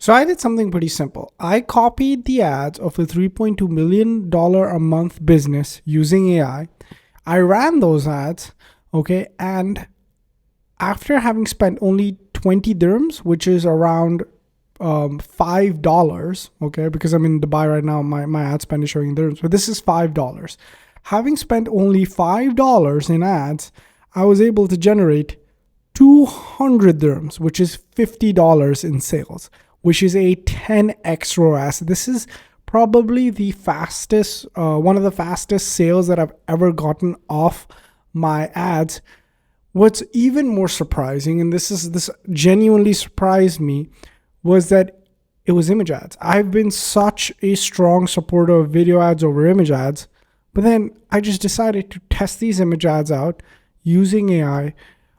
So I did something pretty simple. I copied the ads of a $3.2 million a month business using AI. I ran those ads, okay, and after having spent only 20 dirhams, which is around $5, okay, because I'm in Dubai right now, my ad spend is showing dirhams, but this is $5. Having spent only $5 in ads, I was able to generate 200 dirhams, which is $50 in sales, which is a 10x ROAS. This is probably the fastest, one of the fastest sales that I've ever gotten off my ads. What's even more surprising, and this genuinely surprised me, was that it was image ads. I've been such a strong supporter of video ads over image ads, but then I just decided to test these image ads out using AI.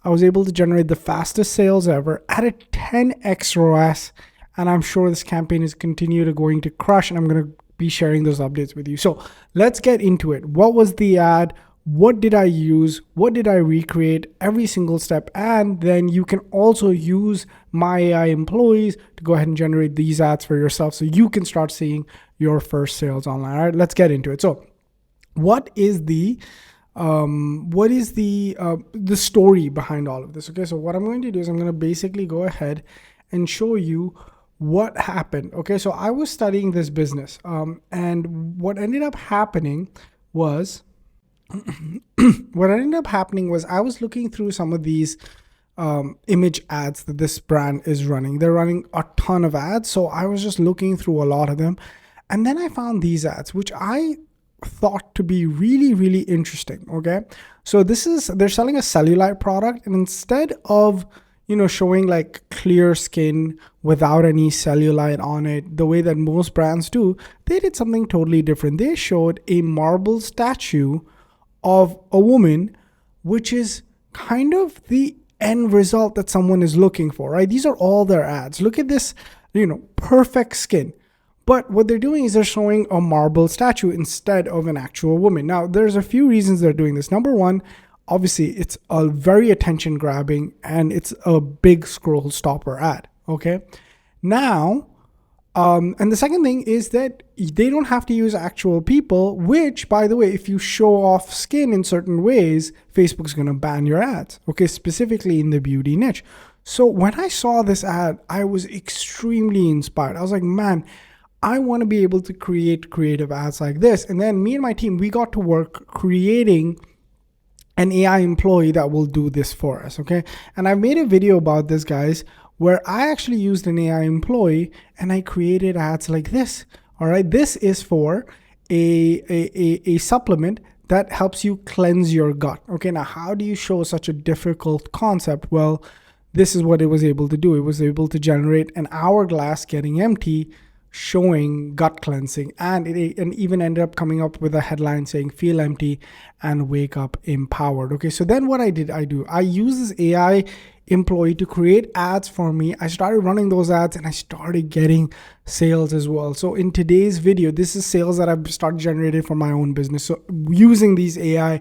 I was able to generate the fastest sales ever at a 10x ROAS, and I'm sure this campaign is going to crush, and I'm going to be sharing those updates with you. So let's get into it. What was the ad? What did I use? What did I recreate? Every single step. And then you can also use my AI employees to go ahead and generate these ads for yourself so you can start seeing your first sales online. All right, let's get into it. So what is the story behind all of this? Okay, so what I'm going to do is I'm going to basically go ahead and show you what happened. Okay, so I was studying this business, and what ended up happening was I was looking through some of these image ads that this brand is running. They're running a ton of ads, so I was just looking through a lot of them, and then I found these ads, which I thought to be really, really interesting. Okay, so they're selling a cellulite product, and instead of showing like clear skin without any cellulite on it, the way that most brands do, they did something totally different. They showed a marble statue of a woman, which is kind of the end result that someone is looking for, right? These are all their ads. Look at this, perfect skin. But what they're doing is they're showing a marble statue instead of an actual woman. Now, there's a few reasons they're doing this. Number one, obviously, it's a very attention grabbing and it's a big scroll stopper ad. Okay. Now, and the second thing is that they don't have to use actual people, which, by the way, if you show off skin in certain ways, Facebook's going to ban your ads. Okay. Specifically in the beauty niche. So when I saw this ad, I was extremely inspired. I was like, man, I want to be able to create creative ads like this. And then me and my team, we got to work creating an AI employee that will do this for us, okay? And I've made a video about this, guys, where I actually used an AI employee and I created ads like this, all right? This is for a supplement that helps you cleanse your gut, okay? Now, how do you show such a difficult concept? Well, this is what it was able to do. It was able to generate an hourglass getting empty, showing gut cleansing, and it even ended up coming up with a headline saying feel empty and wake up empowered. Okay, so then what I use this AI employee to create ads for me. I started running those ads and I started getting sales as well. So in today's video, this is sales that I've started generating for my own business. So using these AI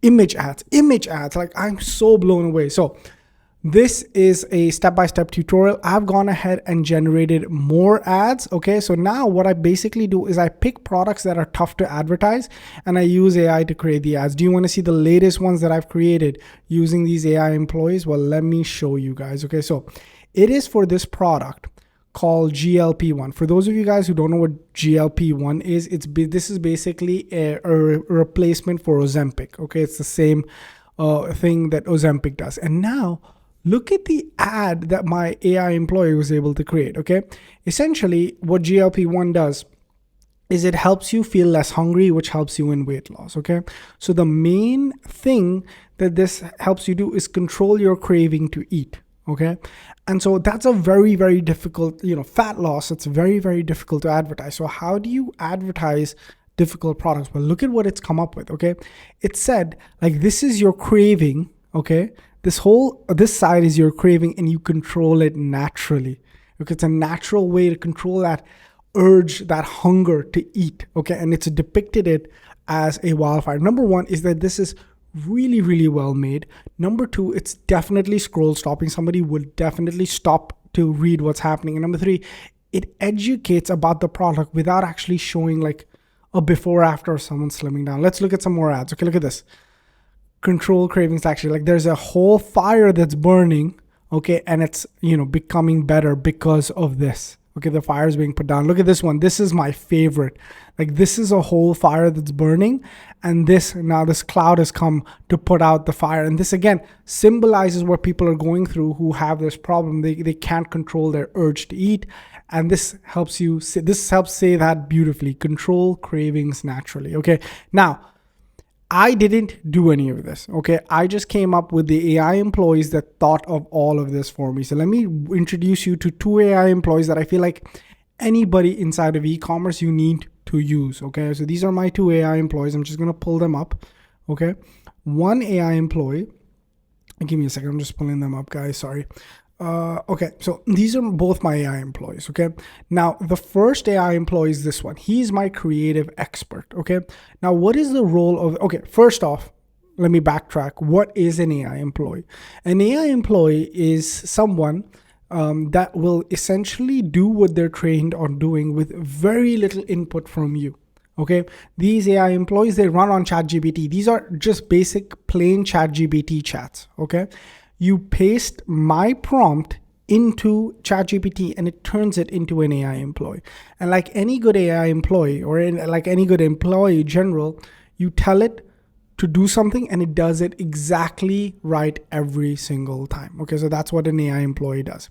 image ads, like I'm so blown away. So this is a step-by-step tutorial. I've gone ahead and generated more ads. Okay, so now what I basically do is I pick products that are tough to advertise and I use AI to create the ads. Do you want to see the latest ones that I've created using these AI employees? Well, let me show you guys. Okay, so it is for this product called GLP-1. For those of you guys who don't know what GLP-1 is, this is basically a replacement for Ozempic. Okay, it's the same thing that Ozempic does. And now look at the ad that my AI employee was able to create, okay? Essentially, what GLP-1 does is it helps you feel less hungry, which helps you in weight loss, okay? So the main thing that this helps you do is control your craving to eat, okay? And so that's a very, very difficult, fat loss, it's very, very difficult to advertise. So how do you advertise difficult products? Well, look at what it's come up with, okay? It said, like, this is your craving, okay? This side is your craving and you control it naturally. Okay, it's a natural way to control that urge, that hunger to eat. Okay, and it's depicted it as a wildfire. Number one is that this is really, really well made. Number two, it's definitely scroll stopping. Somebody would definitely stop to read what's happening. And number three, it educates about the product without actually showing like a before after of someone slimming down. Let's look at some more ads. Okay, look at this. Control cravings actually, like there's a whole fire that's burning, okay, and it's, you know, becoming better because of this. Okay, the fire is being put down. Look at this one. This is my favorite. Like this is a whole fire that's burning, and this cloud has come to put out the fire. And this again symbolizes what people are going through who have this problem. They can't control their urge to eat. And this helps say that beautifully. Control cravings naturally. Okay. Now, I didn't do any of this, okay? I just came up with the AI employees that thought of all of this for me. So let me introduce you to 2 AI employees that I feel like anybody inside of e-commerce you need to use, okay? So these are my 2 AI employees. I'm just gonna pull them up, okay? One AI employee, give me a second, I'm just pulling them up, guys, sorry. Okay, so these are both my AI employees, okay? Now, the first AI employee is this one. He's my creative expert, okay? Now, what is the role of, okay, first off, let me backtrack. What is an AI employee? An AI employee is someone that will essentially do what they're trained on doing with very little input from you, okay? These AI employees, they run on ChatGPT. These are just basic plain ChatGPT chats, okay? You paste my prompt into ChatGPT and it turns it into an AI employee. And like any good AI employee like any good employee in general, you tell it to do something and it does it exactly right every single time. Okay, so that's what an AI employee does.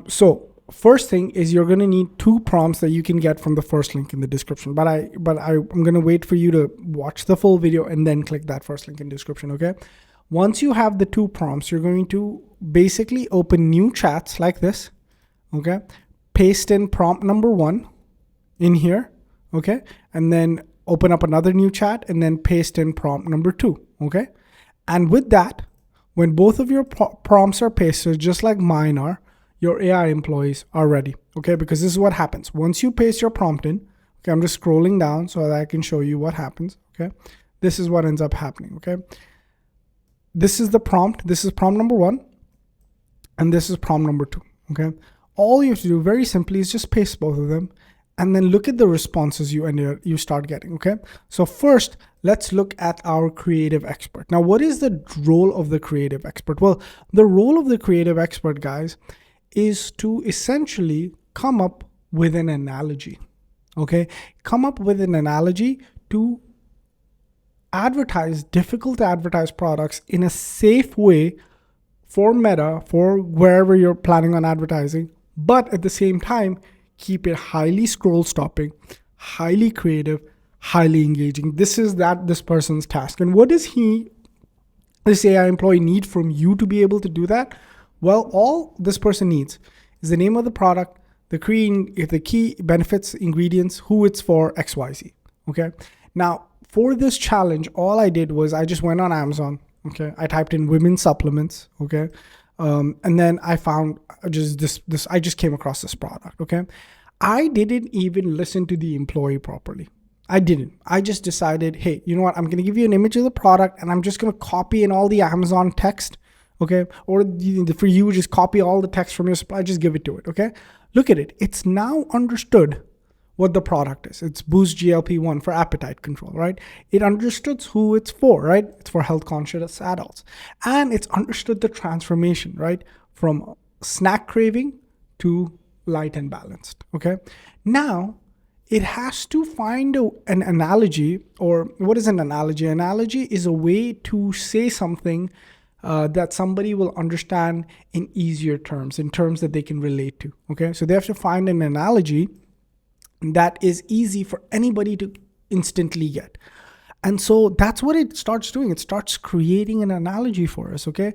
So first thing is you're going to need 2 prompts that you can get from the first link in the description. But I'm going to wait for you to watch the full video and then click that first link in the description, okay? Once you have the 2 prompts, you're going to basically open new chats like this, okay? Paste in prompt number 1 in here, okay? And then open up another new chat and then paste in prompt number 2, okay? And with that, when both of your prompts are pasted, just like mine are, your AI employees are ready, okay? Because this is what happens. Once you paste your prompt in, okay, I'm just scrolling down so that I can show you what happens, okay? This is what ends up happening, okay? This is the prompt. This is prompt number 1. And this is prompt number 2. Okay. All you have to do very simply is just paste both of them and then look at the responses you start getting. Okay. So first, let's look at our creative expert. Now, what is the role of the creative expert? Well, the role of the creative expert, guys, is to essentially come up with an analogy. Okay. Come up with an analogy to difficult to advertise products in a safe way for Meta, for wherever you're planning on advertising, but at the same time, keep it highly scroll stopping, highly creative, highly engaging. This is this person's task. And what does this AI employee need from you to be able to do that? Well, all this person needs is the name of the product, the key benefits, ingredients, who it's for, XYZ. Okay. Now, for this challenge, all I did was I just went on Amazon. Okay. I typed in women's supplements. Okay. And then I found I just came across this product. Okay. I didn't even listen to the employee properly. I didn't. I just decided, hey, you know what? I'm going to give you an image of the product and I'm just going to copy in all the Amazon text. Okay. Or for you, just copy all the text from your supply, just give it to it. Okay. Look at it. It's now understood what the product is. It's Boost GLP-1 for appetite control, right? It understood who it's for, right? It's for health conscious adults. And it's understood the transformation, right? From snack craving to light and balanced, okay? Now, it has to find an analogy, or what is an analogy? An analogy is a way to say something that somebody will understand in easier terms, in terms that they can relate to, okay? So they have to find an analogy that is easy for anybody to instantly get. And so that's what it starts doing. It starts creating an analogy for us, okay?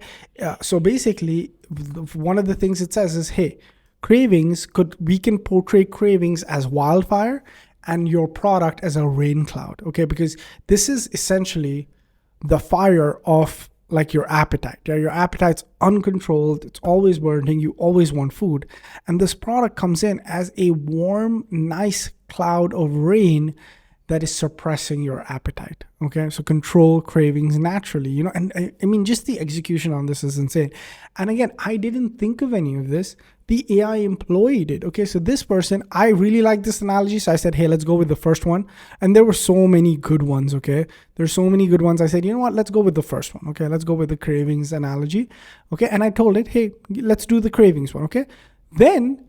So basically, one of the things it says is, hey, we can portray cravings as wildfire and your product as a rain cloud, okay? Because this is essentially the fire of like your appetite. Yeah, your appetite's uncontrolled, it's always burning, you always want food. And this product comes in as a warm, nice cloud of rain that is suppressing your appetite. Okay, so control cravings naturally, and I mean, just the execution on this is insane. And again, I didn't think of any of this. the AI employee did. Okay, so this person, I really like this analogy. So I said, hey, let's go with the first one. And there were so many good ones. Okay, there's so many good ones. I said, you know what, let's go with the first one. Okay, let's go with the cravings analogy. Okay, and I told it, hey, let's do the cravings one. Okay, then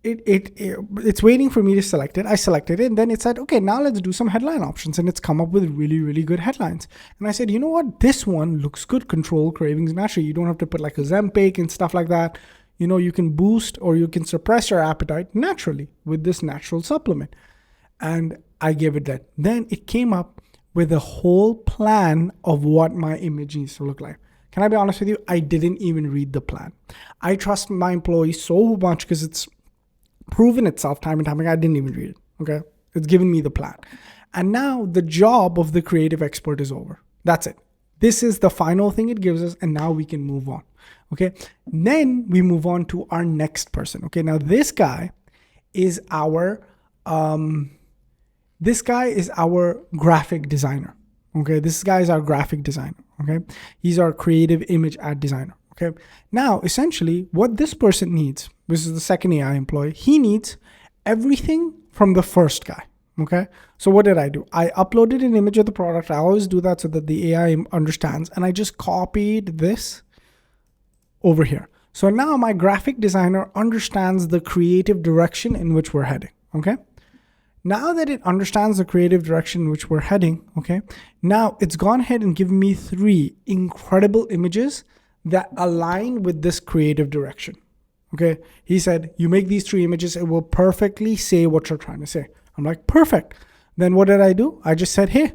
it's waiting for me to select it. I selected it, and then it said, okay, now let's do some headline options. And it's come up with really, really good headlines. And I said, you know what, this one looks good. Control cravings naturally. You don't have to put like a Ozempic and stuff like that. You know, you can boost or you can suppress your appetite naturally with this natural supplement. And I gave it that. Then it came up with a whole plan of what my image needs to look like. Can I be honest with you? I didn't even read the plan. I trust my employees so much because it's proven itself time and time again. I didn't even read it. Okay. It's given me the plan. And now the job of the creative expert is over. That's it. This is the final thing it gives us. And now we can move on. Okay. Then we move on to our next person. Okay. Now this guy is our graphic designer. Okay. This guy is our graphic designer. Okay. He's our creative image ad designer. Okay. Now, essentially what this person needs, this is the second AI employee, he needs everything from the first guy. Okay. So what did I do? I uploaded an image of the product. I always do that so that the AI understands. And I just copied this over here. So now my graphic designer understands the creative direction in which we're heading. Okay. Now that it understands the creative direction in which we're heading. Okay. Now it's gone ahead and given me 3 incredible images that align with this creative direction. Okay. He said, you make these 3 images, it will perfectly say what you're trying to say. I'm like, perfect. Then what did I do? I just said, hey,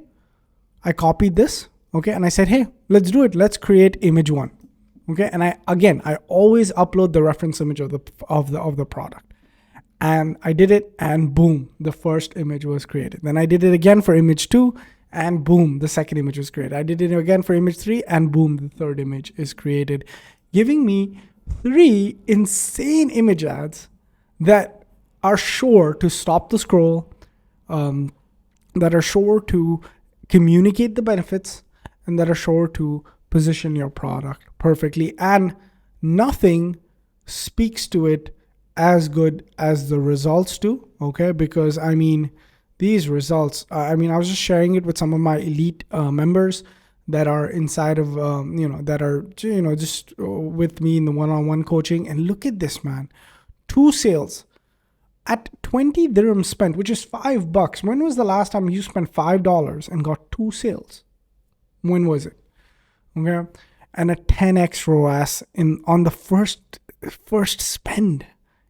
I copied this. Okay. And I said, hey, let's do it. Let's create image 1. Okay. And I always upload the reference image of the product. And I did it, and boom, the first image was created. Then I did it again for image 2. And boom, the second image was created. I did it again for image 3, and boom, the third image is created, giving me 3 insane image ads that are sure to stop the scroll, that are sure to communicate the benefits, and that are sure to position your product perfectly. And nothing speaks to it as good as the results do. Okay, because I mean, these results, I was just sharing it with some of my elite members that are inside of, that are, just with me in the one-on-one coaching. And look at this, man. 2 sales at 20 dirhams spent, which is $5. When was the last time you spent $5 and got 2 sales? When was it? Okay. And a 10X ROAS on the first spend.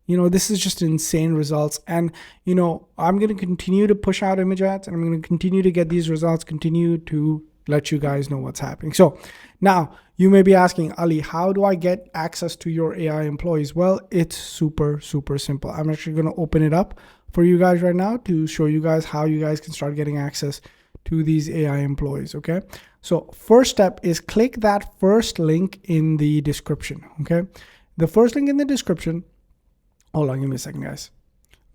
This is just insane results. And, I'm going to continue to push out image ads, and I'm going to continue to get these results, continue to let you guys know what's happening. So now you may be asking, Ali, how do I get access to your AI employees? Well, it's super, super simple. I'm actually going to open it up for you guys right now to show you guys how you guys can start getting access to these AI employees. Okay. So first step is click that first link in the description. Okay. The first link in the description. Hold on, give me a second, guys.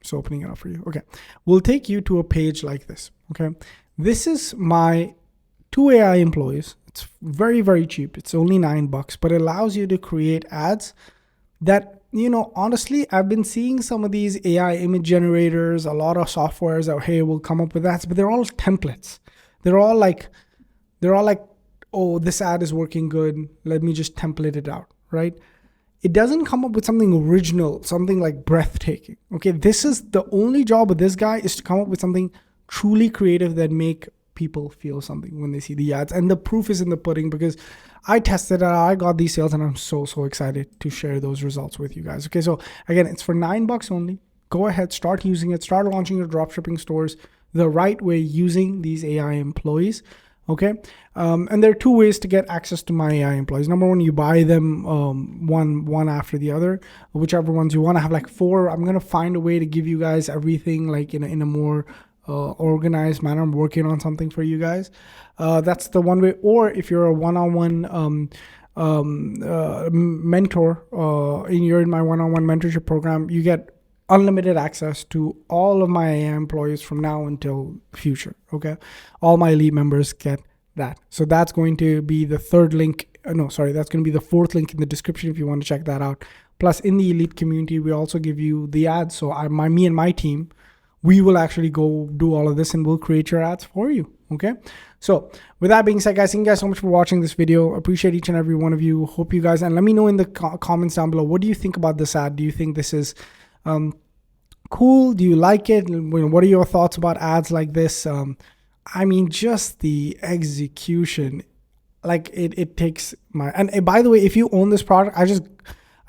Just opening it up for you. Okay. We'll take you to a page like this. Okay. This is my 2 AI employees. It's very, very cheap. It's only $9, but it allows you to create ads that, honestly, I've been seeing some of these AI image generators, a lot of softwares that, hey, will come up with ads, but they're all templates. They're all like, oh, this ad is working good. Let me just template it out, right? It doesn't come up with something original, something like breathtaking. Okay, this is the only job of this guy, is to come up with something truly creative that make people feel something when they see the ads. And the proof is in the pudding, because I tested it, I got these sales, and I'm so excited to share those results with you guys. Okay, so again, it's for $9 only. Go ahead, start using it, start launching your dropshipping stores the right way using these AI employees. Okay. And there are 2 ways to get access to my AI employees. Number 1, you buy them one after the other, whichever ones you want. I have like 4. I'm going to find a way to give you guys everything like in a more organized manner. I'm working on something for you guys. That's the one way. Or if you're a one-on-one mentor, you're in my one-on-one mentorship program, you get unlimited access to all of my AI employees from now until future. Okay. All my elite members get that. So that's going to be the 3rd link. That's going to be the 4th link in the description if you want to check that out. Plus in the elite community, we also give you the ads. So me and my team, we will actually go do all of this and we'll create your ads for you. Okay. So with that being said, guys, thank you guys so much for watching this video. Appreciate each and every one of you. Hope you guys, and let me know in the comments down below, what do you think about this ad? Do you think this is cool? Do you like it? What are your thoughts about ads like this? I mean, just the execution, like it takes my, and by the way, if you own this product, I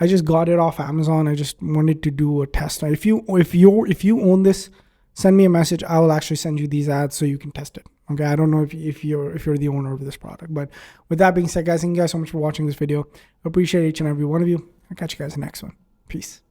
just got it off Amazon. I just wanted to do a test. If you own this, send me a message. I will actually send you these ads so you can test it. Okay. I don't know if you're the owner of this product, but with that being said, guys, thank you guys so much for watching this video. Appreciate each and every one of you. I'll catch you guys in the next one. Peace.